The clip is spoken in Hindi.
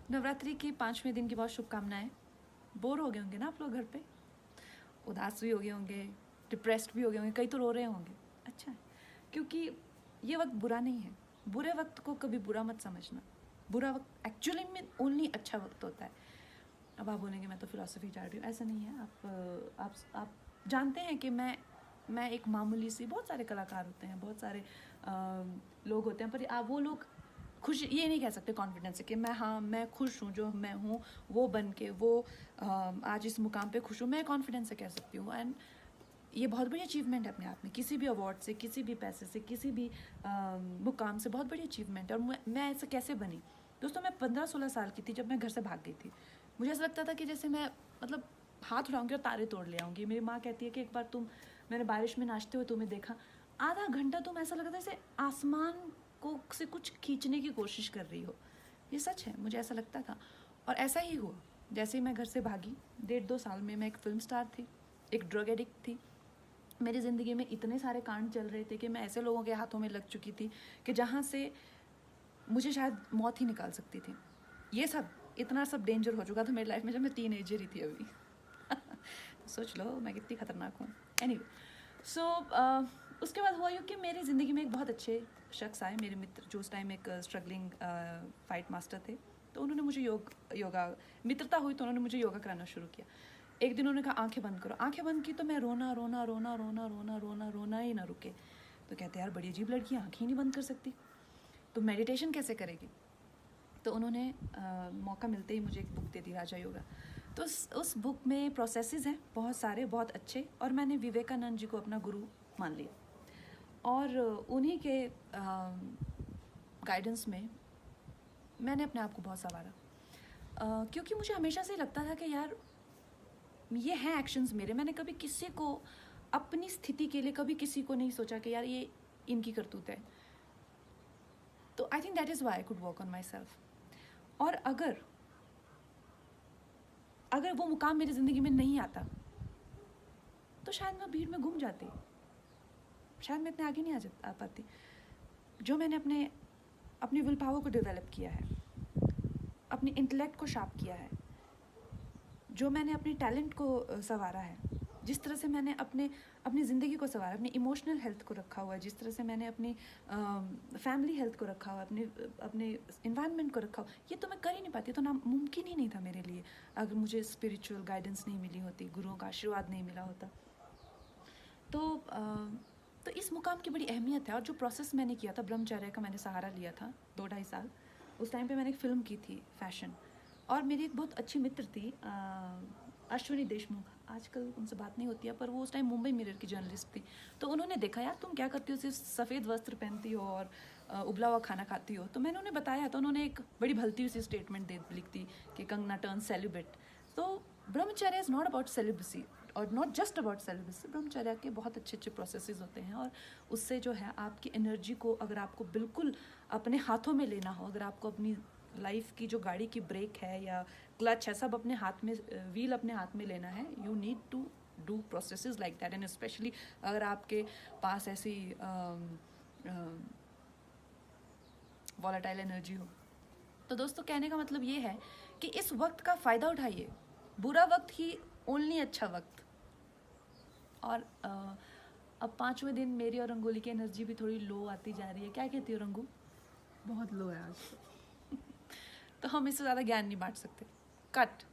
नवरात्रि की 5वें दिन की बहुत शुभकामनाएं। बोर हो गए होंगे ना आप लोग घर पे, उदास भी हो गए होंगे, डिप्रेस्ड भी हो गए होंगे, कई तो रो रहे होंगे। अच्छा है, क्योंकि ये वक्त बुरा नहीं है। बुरे वक्त को कभी बुरा मत समझना। बुरा वक्त एक्चुअली में ओनली अच्छा वक्त होता है। अब आप बोलेंगे मैं तो फिलॉसफी चाह रही हूँ, ऐसा नहीं है। आप जानते हैं कि मैं एक मामूली सी, बहुत सारे कलाकार होते हैं, बहुत सारे लोग होते हैं, पर आप वो लोग खुश ये नहीं कह सकते कॉन्फिडेंस से कि मैं खुश हूँ, जो मैं हूँ वो बन के, वो आज इस मुकाम पे खुश हूँ, मैं कॉन्फिडेंस से कह सकती हूँ। एंड ये बहुत बड़ी अचीवमेंट है अपने आप में, किसी भी अवार्ड से, किसी भी पैसे से, किसी भी मुकाम से बहुत बड़ी अचीवमेंट है। और मैं ऐसा कैसे बनी दोस्तों? मैं 15-16 साल की थी जब मैं घर से भाग गई थी। मुझे ऐसा लगता था कि जैसे मैं मतलब हाथ उठाऊंगी और तारे तोड़ ले आऊँगी। मेरी माँ कहती है कि एक बार मैंने बारिश में नाचते हुए तुम्हें देखा, आधा घंटा तुम ऐसा लगा था जैसे आसमान को से कुछ खींचने की कोशिश कर रही हो। ये सच है, मुझे ऐसा लगता था। और ऐसा ही हुआ। जैसे ही मैं घर से भागी, 1.5-2 साल में मैं एक फिल्म स्टार थी, एक ड्रग एडिक्ट थी। मेरी ज़िंदगी में इतने सारे कांड चल रहे थे कि मैं ऐसे लोगों के हाथों में लग चुकी थी कि जहाँ से मुझे शायद मौत ही निकाल सकती थी। ये सब इतना सब डेंजर हो चुका था मेरी लाइफ में जब मैं टीनेजर ही थी अभी। तो सोच लो मैं कितनी खतरनाक हूँ। एनीवे, सो उसके बाद हुआ यूँ कि मेरी ज़िंदगी में एक बहुत अच्छे शख्स आए, मेरे मित्र, जो उस टाइम एक स्ट्रगलिंग फाइट मास्टर थे। तो उन्होंने मुझे योगा मित्रता हुई तो उन्होंने मुझे योगा कराना शुरू किया। एक दिन उन्होंने कहा आंखें बंद करो। आंखें बंद की तो मैं रोना रोना रोना रोना रोना रोना रोना ही ना रुके। तो कहते यार बड़ी अजीब लड़की, आंखें ही नहीं बंद कर सकती, तो मेडिटेशन कैसे करेगी? तो उन्होंने मौका मिलते ही मुझे एक बुक दे दी, राजा योगा। तो उस बुक में प्रोसेसेस हैं बहुत सारे, बहुत अच्छे, और मैंने विवेकानंद जी को अपना गुरु मान लिया। और उन्हीं के गाइडेंस में मैंने अपने आप को बहुत संवारा। क्योंकि मुझे हमेशा से लगता था कि यार ये हैं एक्शंस मेरे। मैंने कभी किसी को अपनी स्थिति के लिए कभी किसी को नहीं सोचा कि यार ये इनकी करतूत है। तो I think that is why I could work on my self. और अगर वो मुकाम मेरी ज़िंदगी में नहीं आता तो शायद मैं भीड़ में घूम जाती, शायद मैं इतने आगे नहीं आ पाती। जो मैंने अपनी विल पावर को डेवलप किया है, अपनी इंटेलेक्ट को शार्प किया है, जो मैंने अपने टैलेंट को संवारा है, जिस तरह से मैंने अपनी ज़िंदगी को संवारा, अपनी इमोशनल हेल्थ को रखा हुआ है, जिस तरह से मैंने अपनी फैमिली हेल्थ को रखा हुआ है, अपने इन्वायरमेंट को रखा हुआ, ये तो मैं कर ही नहीं पाती। तो ना मुमकिन ही नहीं था मेरे लिए अगर मुझे स्पिरिचुअल गाइडेंस नहीं मिली होती, गुरुओं का आशीर्वाद नहीं मिला होता। तो इस मुकाम की बड़ी अहमियत है। और जो प्रोसेस मैंने किया था, ब्रह्मचर्य का मैंने सहारा लिया था 2-2.5 साल। उस टाइम पे मैंने एक फ़िल्म की थी फैशन, और मेरी एक बहुत अच्छी मित्र थी अश्विनी देशमुख, आजकल उनसे बात नहीं होती है, पर वो उस टाइम मुंबई मिरर की जर्नलिस्ट थी। तो उन्होंने देखा यार तुम क्या करती हो, सिर्फ सफ़ेद वस्त्र पहनती हो और उबला हुआ खाना खाती हो। तो मैंने उन्हें बताया, तो उन्होंने एक बड़ी भलती हुई सी स्टेटमेंट लिख दी कि कंगना टर्न सेलिब्रेट। तो ब्रह्मचर्य इज़ नॉट अबाउट सेलिब्रेसी और नॉट जस्ट अबाउट सेलिब्रेसी। ब्रह्मचर्य के बहुत अच्छे अच्छे प्रोसेसेस होते हैं, और उससे जो है आपकी एनर्जी को, अगर आपको बिल्कुल अपने हाथों में लेना हो, अगर आपको अपनी लाइफ की जो गाड़ी की ब्रेक है या क्लच है, सब अपने हाथ में, व्हील अपने हाथ में लेना है, you need to do processes like that. And specially अगर आपके पास ऐसी वॉलेटाइल एनर्जी हो। तो दोस्तों कहने का मतलब ये है कि इस वक्त का फ़ायदा उठाइए। बुरा वक्त ही ओनली अच्छा वक्त। और अब 5वें दिन मेरी और रंगोली की एनर्जी भी थोड़ी लो आती जा रही है। क्या कहती हो रंगू? बहुत लो है आज। तो हम इससे ज़्यादा ज्ञान नहीं बांट सकते। कट।